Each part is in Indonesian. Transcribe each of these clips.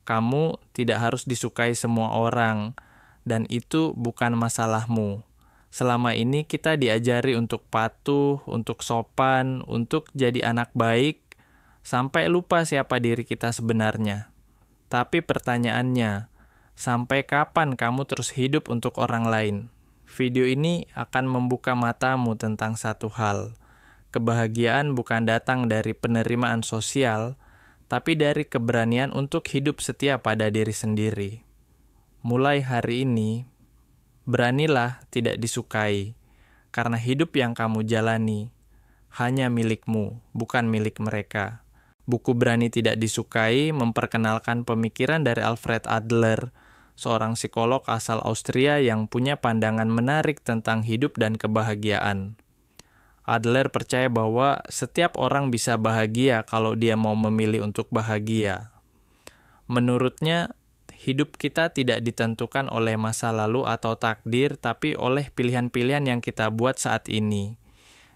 Kamu tidak harus disukai semua orang, dan itu bukan masalahmu. Selama ini kita diajari untuk patuh, untuk sopan, untuk jadi anak baik, sampai lupa siapa diri kita sebenarnya. Tapi pertanyaannya, sampai kapan kamu terus hidup untuk orang lain? Video ini akan membuka matamu tentang satu hal. Kebahagiaan bukan datang dari penerimaan sosial, tapi dari keberanian untuk hidup setia pada diri sendiri. Mulai hari ini, beranilah tidak disukai, karena hidup yang kamu jalani hanya milikmu, bukan milik mereka. Buku Berani Tidak Disukai memperkenalkan pemikiran dari Alfred Adler, seorang psikolog asal Austria yang punya pandangan menarik tentang hidup dan kebahagiaan. Adler percaya bahwa setiap orang bisa bahagia kalau dia mau memilih untuk bahagia. Menurutnya, hidup kita tidak ditentukan oleh masa lalu atau takdir, tapi oleh pilihan-pilihan yang kita buat saat ini.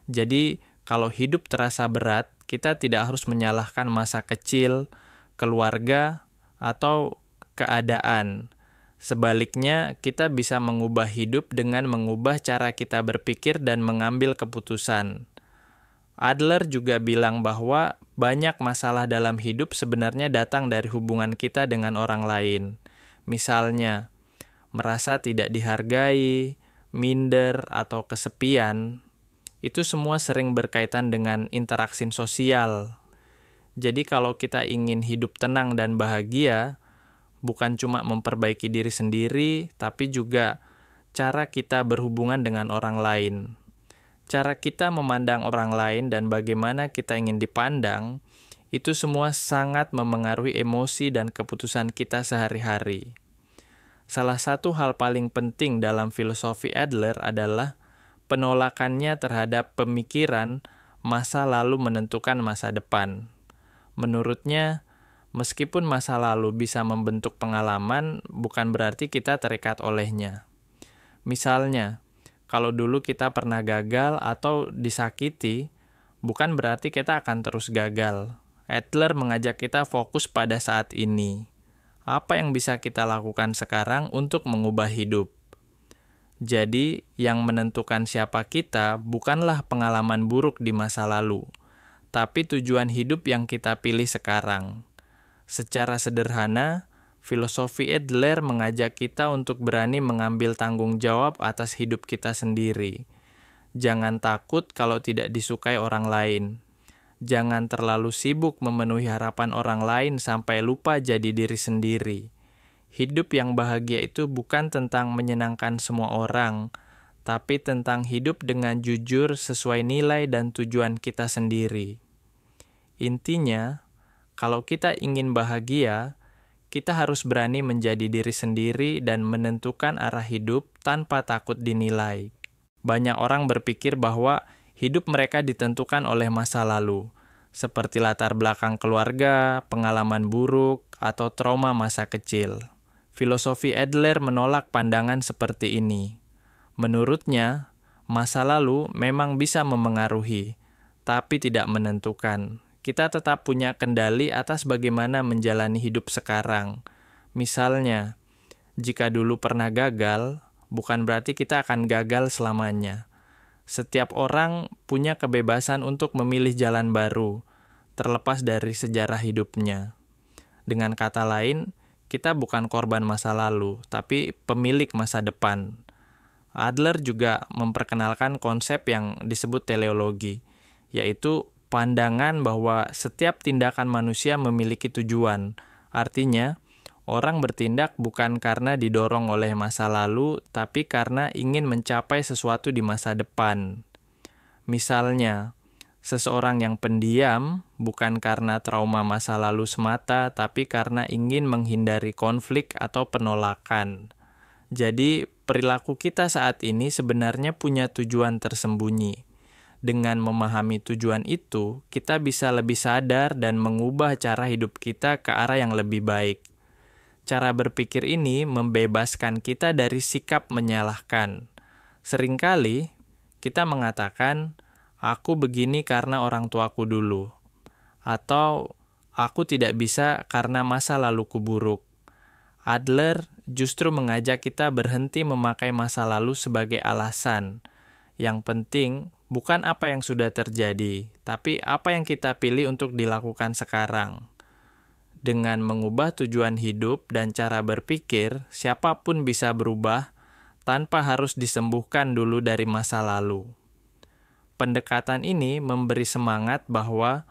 Jadi, kalau hidup terasa berat, kita tidak harus menyalahkan masa kecil, keluarga, atau keadaan. Sebaliknya, kita bisa mengubah hidup dengan mengubah cara kita berpikir dan mengambil keputusan. Adler juga bilang bahwa banyak masalah dalam hidup sebenarnya datang dari hubungan kita dengan orang lain. Misalnya, merasa tidak dihargai, minder, atau kesepian. Itu semua sering berkaitan dengan interaksi sosial. Jadi kalau kita ingin hidup tenang dan bahagia, bukan cuma memperbaiki diri sendiri, tapi juga cara kita berhubungan dengan orang lain. Cara kita memandang orang lain dan bagaimana kita ingin dipandang, itu semua sangat memengaruhi emosi dan keputusan kita sehari-hari. Salah satu hal paling penting dalam filosofi Adler adalah penolakannya terhadap pemikiran masa lalu menentukan masa depan. Menurutnya, meskipun masa lalu bisa membentuk pengalaman, bukan berarti kita terikat olehnya. Misalnya, kalau dulu kita pernah gagal atau disakiti, bukan berarti kita akan terus gagal. Adler mengajak kita fokus pada saat ini. Apa yang bisa kita lakukan sekarang untuk mengubah hidup? Jadi, yang menentukan siapa kita bukanlah pengalaman buruk di masa lalu, tapi tujuan hidup yang kita pilih sekarang. Secara sederhana, filosofi Adler mengajak kita untuk berani mengambil tanggung jawab atas hidup kita sendiri. Jangan takut kalau tidak disukai orang lain. Jangan terlalu sibuk memenuhi harapan orang lain sampai lupa jadi diri sendiri. Hidup yang bahagia itu bukan tentang menyenangkan semua orang, tapi tentang hidup dengan jujur sesuai nilai dan tujuan kita sendiri. Intinya, kalau kita ingin bahagia, kita harus berani menjadi diri sendiri dan menentukan arah hidup tanpa takut dinilai. Banyak orang berpikir bahwa hidup mereka ditentukan oleh masa lalu, seperti latar belakang keluarga, pengalaman buruk, atau trauma masa kecil. Filosofi Adler menolak pandangan seperti ini. Menurutnya, masa lalu memang bisa memengaruhi, tapi tidak menentukan. Kita tetap punya kendali atas bagaimana menjalani hidup sekarang. Misalnya, jika dulu pernah gagal, bukan berarti kita akan gagal selamanya. Setiap orang punya kebebasan untuk memilih jalan baru, terlepas dari sejarah hidupnya. Dengan kata lain, kita bukan korban masa lalu, tapi pemilik masa depan. Adler juga memperkenalkan konsep yang disebut teleologi, yaitu pandangan bahwa setiap tindakan manusia memiliki tujuan. Artinya, orang bertindak bukan karena didorong oleh masa lalu, tapi karena ingin mencapai sesuatu di masa depan. Misalnya, seseorang yang pendiam bukan karena trauma masa lalu semata, tapi karena ingin menghindari konflik atau penolakan. Jadi, perilaku kita saat ini sebenarnya punya tujuan tersembunyi. Dengan memahami tujuan itu, kita bisa lebih sadar dan mengubah cara hidup kita ke arah yang lebih baik. Cara berpikir ini membebaskan kita dari sikap menyalahkan. Seringkali, kita mengatakan, aku begini karena orang tuaku dulu. Atau, Aku tidak bisa karena masa laluku buruk. Adler justru mengajak kita berhenti memakai masa lalu sebagai alasan. Yang penting bukan apa yang sudah terjadi, tapi apa yang kita pilih untuk dilakukan sekarang. Dengan mengubah tujuan hidup dan cara berpikir, siapapun bisa berubah tanpa harus disembuhkan dulu dari masa lalu. Pendekatan ini memberi semangat bahwa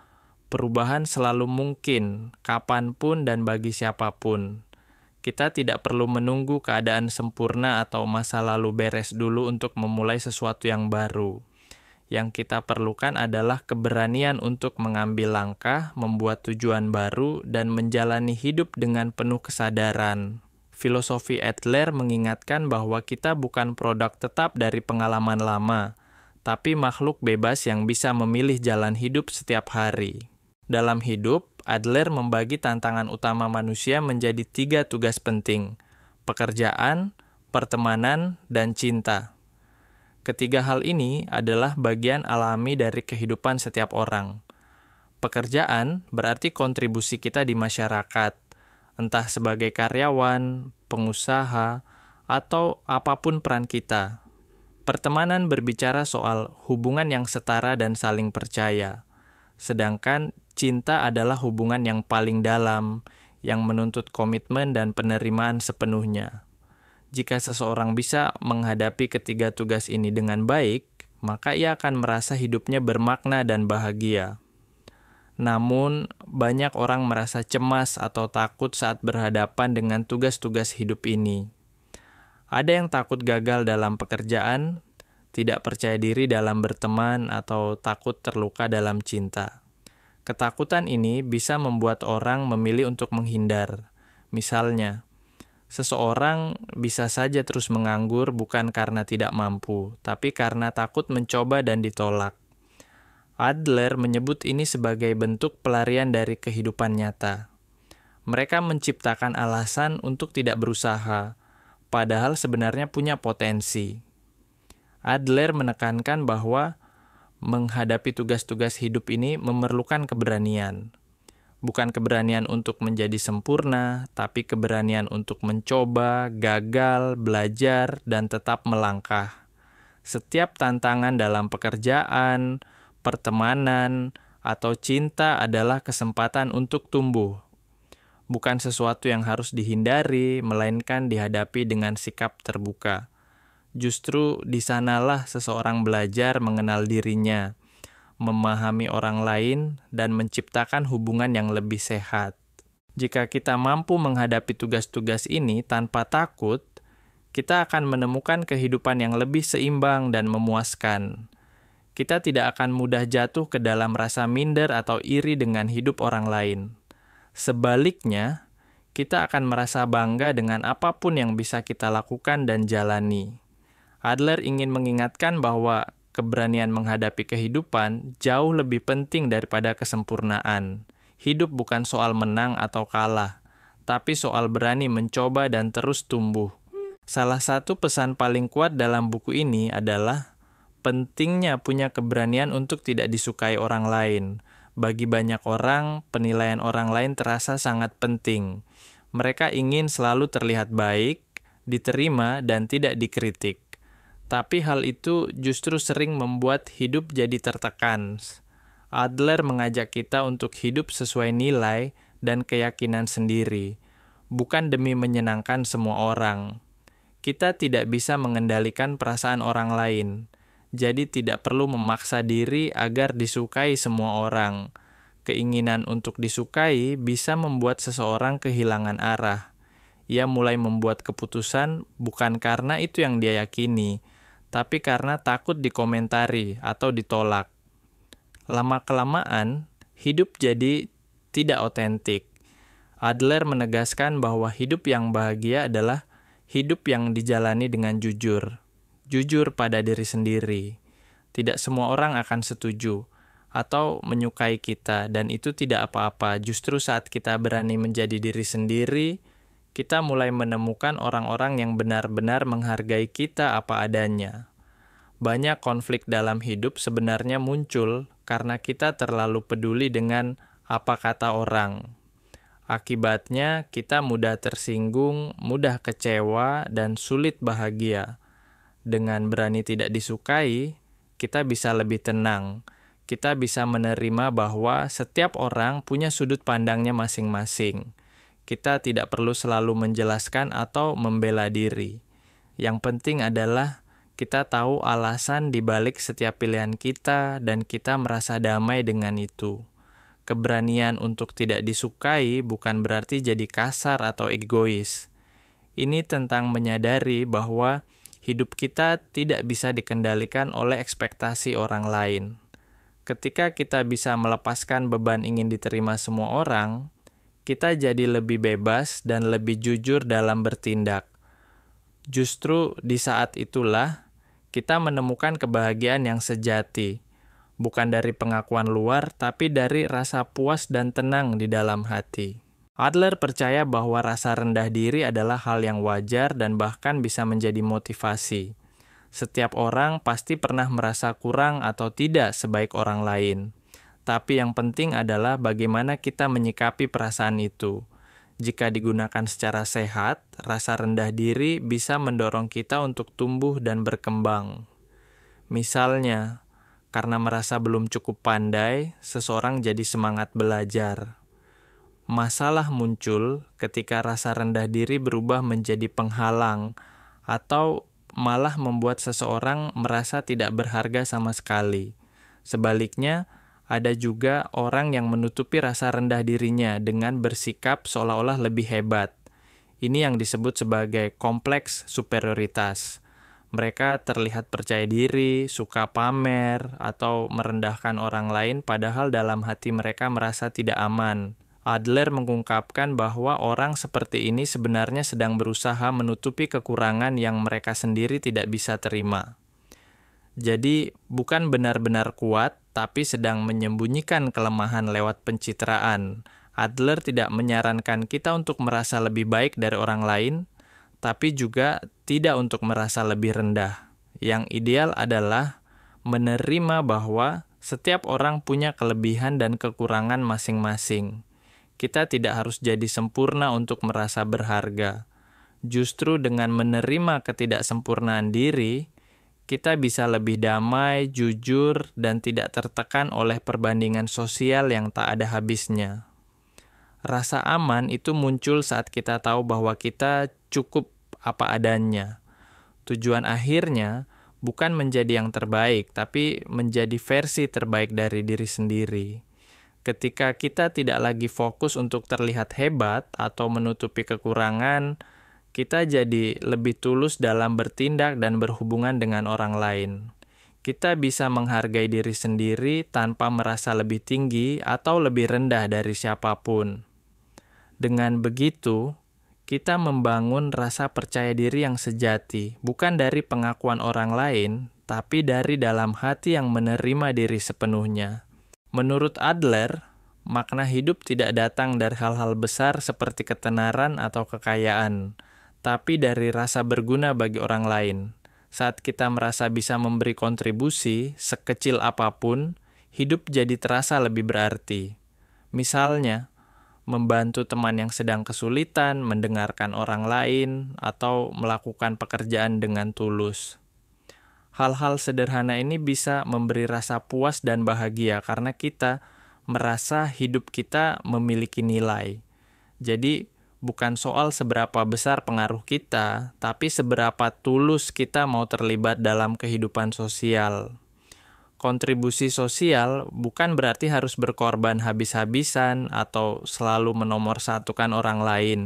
perubahan selalu mungkin, kapanpun dan bagi siapapun. Kita tidak perlu menunggu keadaan sempurna atau masa lalu beres dulu untuk memulai sesuatu yang baru. Yang kita perlukan adalah keberanian untuk mengambil langkah, membuat tujuan baru, dan menjalani hidup dengan penuh kesadaran. Filosofi Adler mengingatkan bahwa kita bukan produk tetap dari pengalaman lama, tapi makhluk bebas yang bisa memilih jalan hidup setiap hari. Dalam hidup, Adler membagi tantangan utama manusia menjadi 3 tugas penting: pekerjaan, pertemanan, dan cinta. Ketiga hal ini adalah bagian alami dari kehidupan setiap orang. Pekerjaan berarti kontribusi kita di masyarakat, entah sebagai karyawan, pengusaha, atau apapun peran kita. Pertemanan berbicara soal hubungan yang setara dan saling percaya. Sedangkan cinta adalah hubungan yang paling dalam, yang menuntut komitmen dan penerimaan sepenuhnya. Jika seseorang bisa menghadapi ketiga tugas ini dengan baik, maka ia akan merasa hidupnya bermakna dan bahagia. Namun, banyak orang merasa cemas atau takut saat berhadapan dengan tugas-tugas hidup ini. Ada yang takut gagal dalam pekerjaan, tidak percaya diri dalam berteman, atau takut terluka dalam cinta. Ketakutan ini bisa membuat orang memilih untuk menghindar. Misalnya, seseorang bisa saja terus menganggur bukan karena tidak mampu, tapi karena takut mencoba dan ditolak. Adler menyebut ini sebagai bentuk pelarian dari kehidupan nyata. Mereka menciptakan alasan untuk tidak berusaha, padahal sebenarnya punya potensi. Adler menekankan bahwa menghadapi tugas-tugas hidup ini memerlukan keberanian. Bukan keberanian untuk menjadi sempurna, tapi keberanian untuk mencoba, gagal, belajar, dan tetap melangkah. Setiap tantangan dalam pekerjaan, pertemanan, atau cinta adalah kesempatan untuk tumbuh. Bukan sesuatu yang harus dihindari, melainkan dihadapi dengan sikap terbuka. Justru di sanalah seseorang belajar mengenal dirinya, memahami orang lain, dan menciptakan hubungan yang lebih sehat. Jika kita mampu menghadapi tugas-tugas ini tanpa takut, kita akan menemukan kehidupan yang lebih seimbang dan memuaskan. Kita tidak akan mudah jatuh ke dalam rasa minder atau iri dengan hidup orang lain. Sebaliknya, kita akan merasa bangga dengan apapun yang bisa kita lakukan dan jalani. Adler ingin mengingatkan bahwa keberanian menghadapi kehidupan jauh lebih penting daripada kesempurnaan. Hidup bukan soal menang atau kalah, tapi soal berani mencoba dan terus tumbuh. Salah satu pesan paling kuat dalam buku ini adalah pentingnya punya keberanian untuk tidak disukai orang lain. Bagi banyak orang, penilaian orang lain terasa sangat penting. Mereka ingin selalu terlihat baik, diterima, dan tidak dikritik. Tapi hal itu justru sering membuat hidup jadi tertekan. Adler mengajak kita untuk hidup sesuai nilai dan keyakinan sendiri, bukan demi menyenangkan semua orang. Kita tidak bisa mengendalikan perasaan orang lain, jadi tidak perlu memaksa diri agar disukai semua orang. Keinginan untuk disukai bisa membuat seseorang kehilangan arah. Ia mulai membuat keputusan bukan karena itu yang dia yakini, tapi karena takut dikomentari atau ditolak. Lama-kelamaan, hidup jadi tidak otentik. Adler menegaskan bahwa hidup yang bahagia adalah hidup yang dijalani dengan jujur. Jujur pada diri sendiri. Tidak semua orang akan setuju atau menyukai kita, dan itu tidak apa-apa. Justru saat kita berani menjadi diri sendiri, kita mulai menemukan orang-orang yang benar-benar menghargai kita apa adanya. Banyak konflik dalam hidup sebenarnya muncul karena kita terlalu peduli dengan apa kata orang. Akibatnya, kita mudah tersinggung, mudah kecewa, dan sulit bahagia. Dengan berani tidak disukai, kita bisa lebih tenang. Kita bisa menerima bahwa setiap orang punya sudut pandangnya masing-masing. Kita tidak perlu selalu menjelaskan atau membela diri. Yang penting adalah kita tahu alasan di balik setiap pilihan kita dan kita merasa damai dengan itu. Keberanian untuk tidak disukai bukan berarti jadi kasar atau egois. Ini tentang menyadari bahwa hidup kita tidak bisa dikendalikan oleh ekspektasi orang lain. Ketika kita bisa melepaskan beban ingin diterima semua orang, kita jadi lebih bebas dan lebih jujur dalam bertindak. Justru di saat itulah kita menemukan kebahagiaan yang sejati. Bukan dari pengakuan luar, tapi dari rasa puas dan tenang di dalam hati. Adler percaya bahwa rasa rendah diri adalah hal yang wajar dan bahkan bisa menjadi motivasi. Setiap orang pasti pernah merasa kurang atau tidak sebaik orang lain. Tapi yang penting adalah bagaimana kita menyikapi perasaan itu. Jika digunakan secara sehat, rasa rendah diri bisa mendorong kita untuk tumbuh dan berkembang. Misalnya, karena merasa belum cukup pandai, seseorang jadi semangat belajar. Masalah muncul ketika rasa rendah diri berubah menjadi penghalang atau malah membuat seseorang merasa tidak berharga sama sekali. Sebaliknya, ada juga orang yang menutupi rasa rendah dirinya dengan bersikap seolah-olah lebih hebat. Ini yang disebut sebagai kompleks superioritas. Mereka terlihat percaya diri, suka pamer, atau merendahkan orang lain padahal dalam hati mereka merasa tidak aman. Adler mengungkapkan bahwa orang seperti ini sebenarnya sedang berusaha menutupi kekurangan yang mereka sendiri tidak bisa terima. Jadi, bukan benar-benar kuat, tapi sedang menyembunyikan kelemahan lewat pencitraan. Adler tidak menyarankan kita untuk merasa lebih baik dari orang lain, tapi juga tidak untuk merasa lebih rendah. Yang ideal adalah menerima bahwa setiap orang punya kelebihan dan kekurangan masing-masing. Kita tidak harus jadi sempurna untuk merasa berharga. Justru dengan menerima ketidaksempurnaan diri, kita bisa lebih damai, jujur, dan tidak tertekan oleh perbandingan sosial yang tak ada habisnya. Rasa aman itu muncul saat kita tahu bahwa kita cukup apa adanya. Tujuan akhirnya bukan menjadi yang terbaik, tapi menjadi versi terbaik dari diri sendiri. Ketika kita tidak lagi fokus untuk terlihat hebat atau menutupi kekurangan, kita jadi lebih tulus dalam bertindak dan berhubungan dengan orang lain. Kita bisa menghargai diri sendiri tanpa merasa lebih tinggi atau lebih rendah dari siapapun. Dengan begitu, kita membangun rasa percaya diri yang sejati, bukan dari pengakuan orang lain, tapi dari dalam hati yang menerima diri sepenuhnya. Menurut Adler, makna hidup tidak datang dari hal-hal besar seperti ketenaran atau kekayaan, tapi dari rasa berguna bagi orang lain. Saat kita merasa bisa memberi kontribusi, sekecil apapun, hidup jadi terasa lebih berarti. Misalnya, membantu teman yang sedang kesulitan, mendengarkan orang lain, atau melakukan pekerjaan dengan tulus. Hal-hal sederhana ini bisa memberi rasa puas dan bahagia karena kita merasa hidup kita memiliki nilai. Jadi, bukan soal seberapa besar pengaruh kita, tapi seberapa tulus kita mau terlibat dalam kehidupan sosial. Kontribusi sosial bukan berarti harus berkorban habis-habisan atau selalu menomorsatukan orang lain.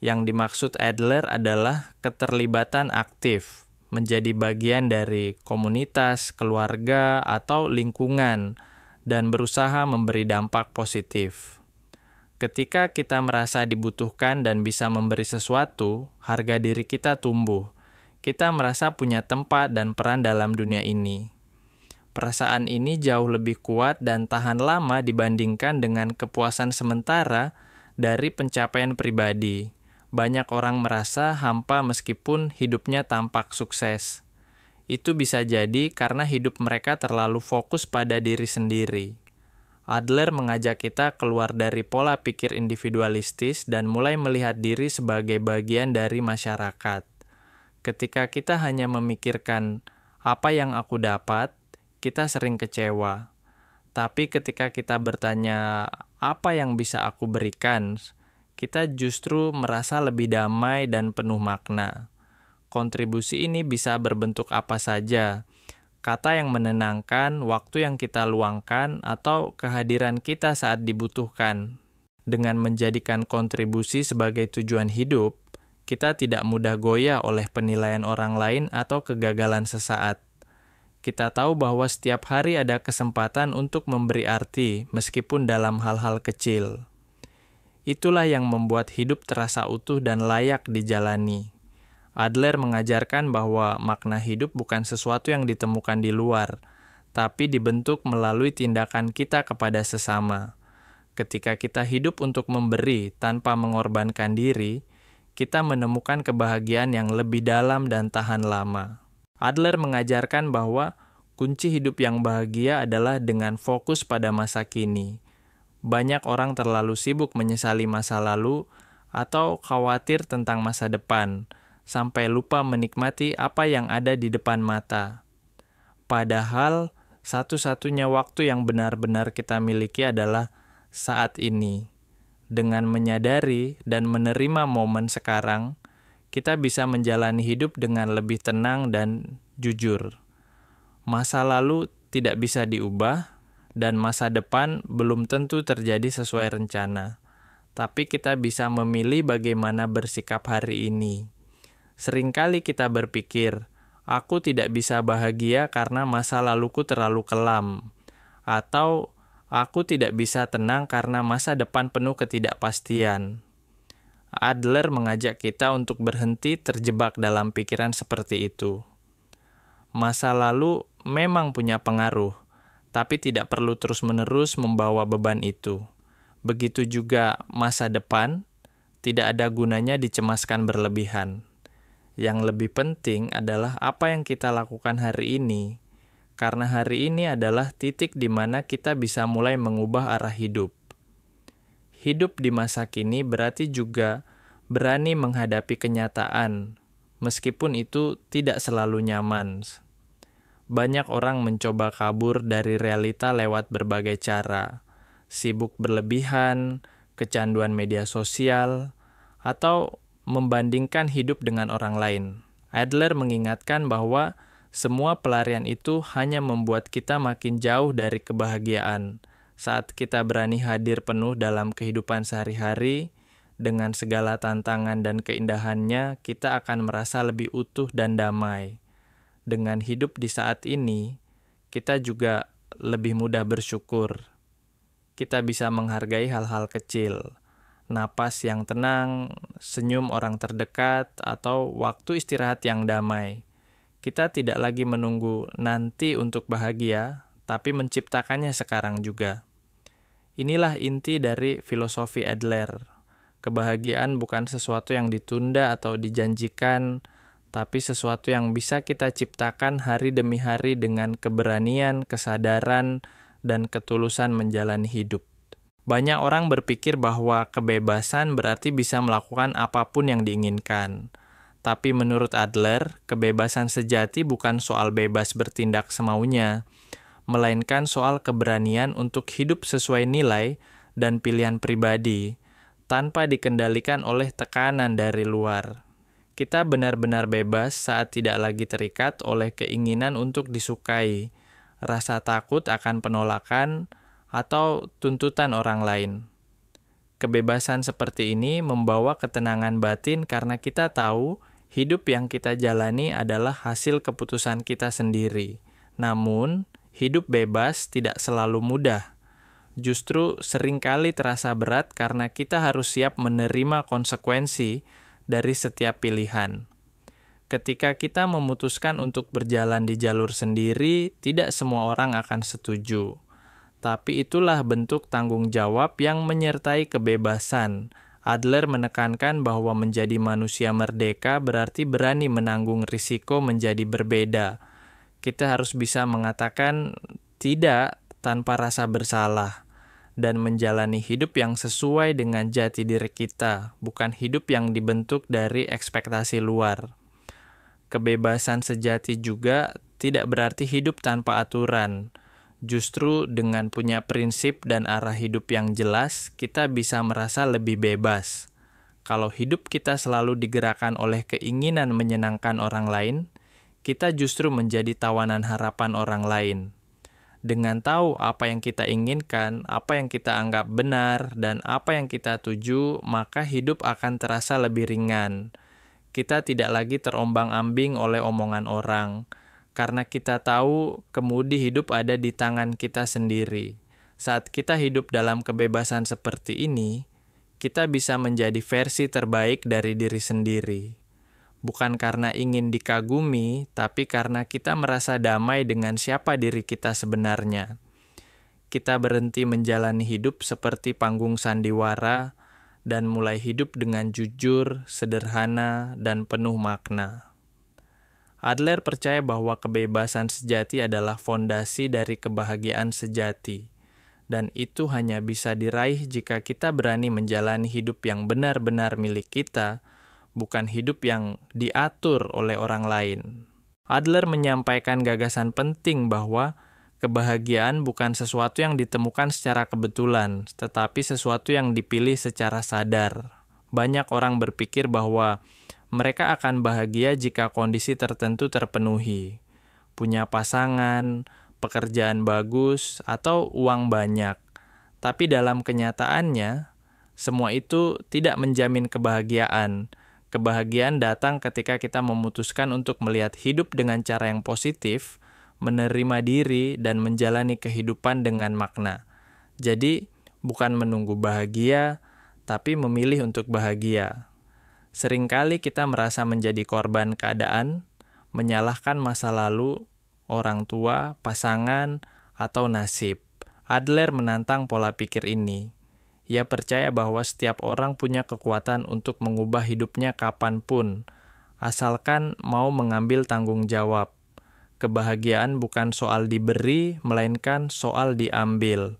Yang dimaksud Adler adalah keterlibatan aktif, menjadi bagian dari komunitas, keluarga, atau lingkungan, dan berusaha memberi dampak positif. Ketika kita merasa dibutuhkan dan bisa memberi sesuatu, harga diri kita tumbuh. Kita merasa punya tempat dan peran dalam dunia ini. Perasaan ini jauh lebih kuat dan tahan lama dibandingkan dengan kepuasan sementara dari pencapaian pribadi. Banyak orang merasa hampa meskipun hidupnya tampak sukses. Itu bisa jadi karena hidup mereka terlalu fokus pada diri sendiri. Adler mengajak kita keluar dari pola pikir individualistis dan mulai melihat diri sebagai bagian dari masyarakat. Ketika kita hanya memikirkan apa yang aku dapat, kita sering kecewa. Tapi ketika kita bertanya apa yang bisa aku berikan, kita justru merasa lebih damai dan penuh makna. Kontribusi ini bisa berbentuk apa saja, kata yang menenangkan, waktu yang kita luangkan, atau kehadiran kita saat dibutuhkan. Dengan menjadikan kontribusi sebagai tujuan hidup, kita tidak mudah goyah oleh penilaian orang lain atau kegagalan sesaat. Kita tahu bahwa setiap hari ada kesempatan untuk memberi arti, meskipun dalam hal-hal kecil. Itulah yang membuat hidup terasa utuh dan layak dijalani. Adler mengajarkan bahwa makna hidup bukan sesuatu yang ditemukan di luar, tapi dibentuk melalui tindakan kita kepada sesama. Ketika kita hidup untuk memberi tanpa mengorbankan diri, kita menemukan kebahagiaan yang lebih dalam dan tahan lama. Adler mengajarkan bahwa kunci hidup yang bahagia adalah dengan fokus pada masa kini. Banyak orang terlalu sibuk menyesali masa lalu atau khawatir tentang masa depan, sampai lupa menikmati apa yang ada di depan mata. Padahal, satu-satunya waktu yang benar-benar kita miliki adalah saat ini. Dengan menyadari dan menerima momen sekarang, kita bisa menjalani hidup dengan lebih tenang dan jujur. Masa lalu tidak bisa diubah, dan masa depan belum tentu terjadi sesuai rencana. Tapi kita bisa memilih bagaimana bersikap hari ini. Seringkali kita berpikir, aku tidak bisa bahagia karena masa laluku terlalu kelam, atau aku tidak bisa tenang karena masa depan penuh ketidakpastian. Adler mengajak kita untuk berhenti terjebak dalam pikiran seperti itu. Masa lalu memang punya pengaruh, tapi tidak perlu terus-menerus membawa beban itu. Begitu juga masa depan, tidak ada gunanya dicemaskan berlebihan. Yang lebih penting adalah apa yang kita lakukan hari ini, karena hari ini adalah titik di mana kita bisa mulai mengubah arah hidup. Hidup di masa kini berarti juga berani menghadapi kenyataan, meskipun itu tidak selalu nyaman. Banyak orang mencoba kabur dari realita lewat berbagai cara, sibuk berlebihan, kecanduan media sosial, atau membandingkan hidup dengan orang lain. Adler mengingatkan bahwa semua pelarian itu hanya membuat kita makin jauh dari kebahagiaan. Saat kita berani hadir penuh dalam kehidupan sehari-hari, dengan segala tantangan dan keindahannya, kita akan merasa lebih utuh dan damai. Dengan hidup di saat ini, kita juga lebih mudah bersyukur. Kita bisa menghargai hal-hal kecil, napas yang tenang, senyum orang terdekat, atau waktu istirahat yang damai. Kita tidak lagi menunggu nanti untuk bahagia, tapi menciptakannya sekarang juga. Inilah inti dari filosofi Adler. Kebahagiaan bukan sesuatu yang ditunda atau dijanjikan, tapi sesuatu yang bisa kita ciptakan hari demi hari dengan keberanian, kesadaran, dan ketulusan menjalani hidup. Banyak orang berpikir bahwa kebebasan berarti bisa melakukan apapun yang diinginkan. Tapi menurut Adler, kebebasan sejati bukan soal bebas bertindak semaunya, melainkan soal keberanian untuk hidup sesuai nilai dan pilihan pribadi, tanpa dikendalikan oleh tekanan dari luar. Kita benar-benar bebas saat tidak lagi terikat oleh keinginan untuk disukai, rasa takut akan penolakan, atau tuntutan orang lain. Kebebasan seperti ini membawa ketenangan batin karena kita tahu hidup yang kita jalani adalah hasil keputusan kita sendiri. Namun, hidup bebas tidak selalu mudah. Justru seringkali terasa berat karena kita harus siap menerima konsekuensi dari setiap pilihan. Ketika kita memutuskan untuk berjalan di jalur sendiri, tidak semua orang akan setuju. Tapi itulah bentuk tanggung jawab yang menyertai kebebasan. Adler menekankan bahwa menjadi manusia merdeka berarti berani menanggung risiko menjadi berbeda. Kita harus bisa mengatakan tidak tanpa rasa bersalah, dan menjalani hidup yang sesuai dengan jati diri kita, bukan hidup yang dibentuk dari ekspektasi luar. Kebebasan sejati juga tidak berarti hidup tanpa aturan. Justru dengan punya prinsip dan arah hidup yang jelas, kita bisa merasa lebih bebas. Kalau hidup kita selalu digerakkan oleh keinginan menyenangkan orang lain, kita justru menjadi tawanan harapan orang lain. Dengan tahu apa yang kita inginkan, apa yang kita anggap benar, dan apa yang kita tuju, maka hidup akan terasa lebih ringan. Kita tidak lagi terombang-ambing oleh omongan orang, karena kita tahu kemudi hidup ada di tangan kita sendiri. Saat kita hidup dalam kebebasan seperti ini, kita bisa menjadi versi terbaik dari diri sendiri. Bukan karena ingin dikagumi, tapi karena kita merasa damai dengan siapa diri kita sebenarnya. Kita berhenti menjalani hidup seperti panggung sandiwara, dan mulai hidup dengan jujur, sederhana, dan penuh makna. Adler percaya bahwa kebebasan sejati adalah fondasi dari kebahagiaan sejati, dan itu hanya bisa diraih jika kita berani menjalani hidup yang benar-benar milik kita, bukan hidup yang diatur oleh orang lain. Adler menyampaikan gagasan penting bahwa kebahagiaan bukan sesuatu yang ditemukan secara kebetulan, tetapi sesuatu yang dipilih secara sadar. Banyak orang berpikir bahwa mereka akan bahagia jika kondisi tertentu terpenuhi, punya pasangan, pekerjaan bagus, atau uang banyak. Tapi dalam kenyataannya, semua itu tidak menjamin kebahagiaan. Kebahagiaan datang ketika kita memutuskan untuk melihat hidup dengan cara yang positif, menerima diri, dan menjalani kehidupan dengan makna. Jadi, bukan menunggu bahagia, tapi memilih untuk bahagia. Seringkali kita merasa menjadi korban keadaan, menyalahkan masa lalu, orang tua, pasangan, atau nasib. Adler menantang pola pikir ini. Ia percaya bahwa setiap orang punya kekuatan untuk mengubah hidupnya kapanpun, asalkan mau mengambil tanggung jawab. Kebahagiaan bukan soal diberi, melainkan soal diambil.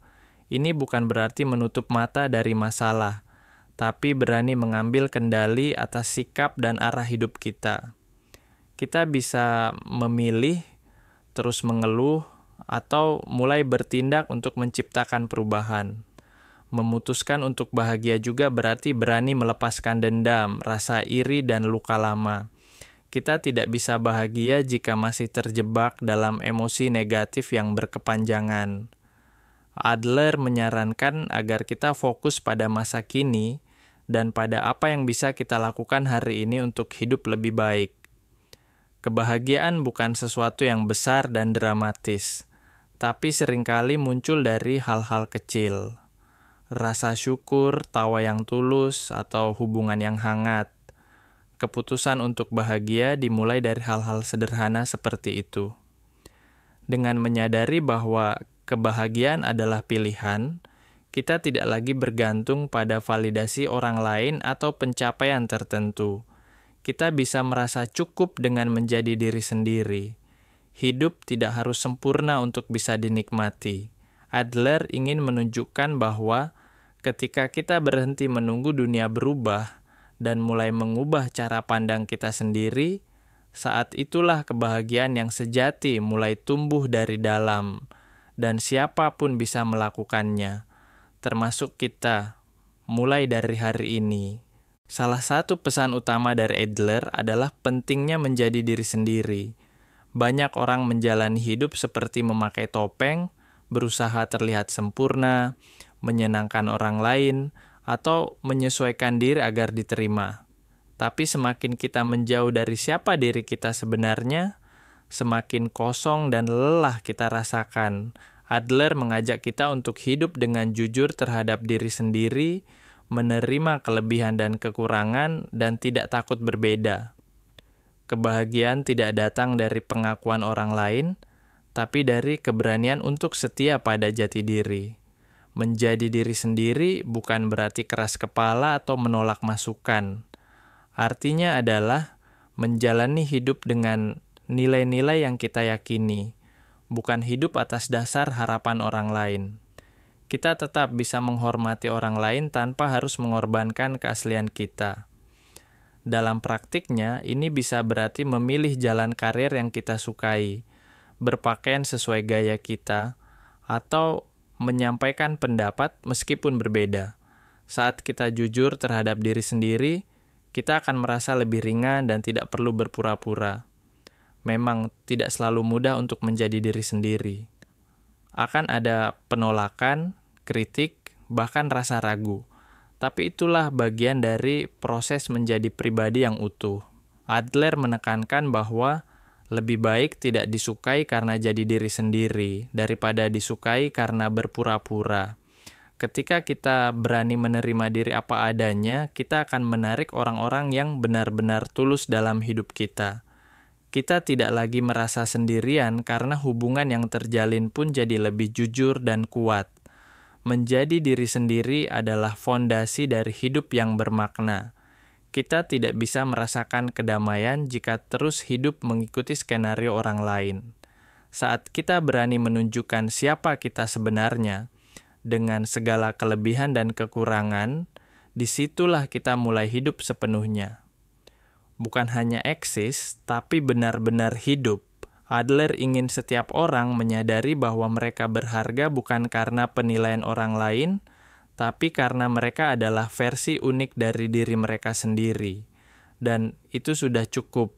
Ini bukan berarti menutup mata dari masalah, tapi berani mengambil kendali atas sikap dan arah hidup kita. Kita bisa memilih, terus mengeluh, atau mulai bertindak untuk menciptakan perubahan. Memutuskan untuk bahagia juga berarti berani melepaskan dendam, rasa iri, dan luka lama. Kita tidak bisa bahagia jika masih terjebak dalam emosi negatif yang berkepanjangan. Adler menyarankan agar kita fokus pada masa kini dan pada apa yang bisa kita lakukan hari ini untuk hidup lebih baik. Kebahagiaan bukan sesuatu yang besar dan dramatis, tapi seringkali muncul dari hal-hal kecil. Rasa syukur, tawa yang tulus, atau hubungan yang hangat. Keputusan untuk bahagia dimulai dari hal-hal sederhana seperti itu. Dengan menyadari bahwa kebahagiaan adalah pilihan, kita tidak lagi bergantung pada validasi orang lain atau pencapaian tertentu. Kita bisa merasa cukup dengan menjadi diri sendiri. Hidup tidak harus sempurna untuk bisa dinikmati. Adler ingin menunjukkan bahwa ketika kita berhenti menunggu dunia berubah dan mulai mengubah cara pandang kita sendiri, saat itulah kebahagiaan yang sejati mulai tumbuh dari dalam, dan siapapun bisa melakukannya, termasuk kita, mulai dari hari ini. Salah satu pesan utama dari Adler adalah pentingnya menjadi diri sendiri. Banyak orang menjalani hidup seperti memakai topeng, berusaha terlihat sempurna, menyenangkan orang lain, atau menyesuaikan diri agar diterima. Tapi semakin kita menjauh dari siapa diri kita sebenarnya, semakin kosong dan lelah kita rasakan. Adler mengajak kita untuk hidup dengan jujur terhadap diri sendiri, menerima kelebihan dan kekurangan, dan tidak takut berbeda. Kebahagiaan tidak datang dari pengakuan orang lain, tapi dari keberanian untuk setia pada jati diri. Menjadi diri sendiri bukan berarti keras kepala atau menolak masukan. Artinya adalah menjalani hidup dengan nilai-nilai yang kita yakini, bukan hidup atas dasar harapan orang lain. kita tetap bisa menghormati orang lain tanpa harus mengorbankan keaslian kita. Dalam praktiknya, ini bisa berarti memilih jalan karir yang kita sukai, berpakaian sesuai gaya kita, atau menyampaikan pendapat meskipun berbeda. Saat kita jujur terhadap diri sendiri, kita akan merasa lebih ringan dan tidak perlu berpura-pura. Memang tidak selalu mudah untuk menjadi diri sendiri. Akan ada penolakan, kritik, bahkan rasa ragu. Tapi itulah bagian dari proses menjadi pribadi yang utuh. Adler menekankan bahwa lebih baik tidak disukai karena jadi diri sendiri daripada disukai karena berpura-pura. Ketika kita berani menerima diri apa adanya, kita akan menarik orang-orang yang benar-benar tulus dalam hidup kita. Kita tidak lagi merasa sendirian karena hubungan yang terjalin pun jadi lebih jujur dan kuat. Menjadi diri sendiri adalah fondasi dari hidup yang bermakna. Kita tidak bisa merasakan kedamaian jika terus hidup mengikuti skenario orang lain. Saat kita berani menunjukkan siapa kita sebenarnya, dengan segala kelebihan dan kekurangan, disitulah kita mulai hidup sepenuhnya. Bukan hanya eksis, tapi benar-benar hidup. Adler ingin setiap orang menyadari bahwa mereka berharga bukan karena penilaian orang lain, tapi karena mereka adalah versi unik dari diri mereka sendiri. Dan itu sudah cukup.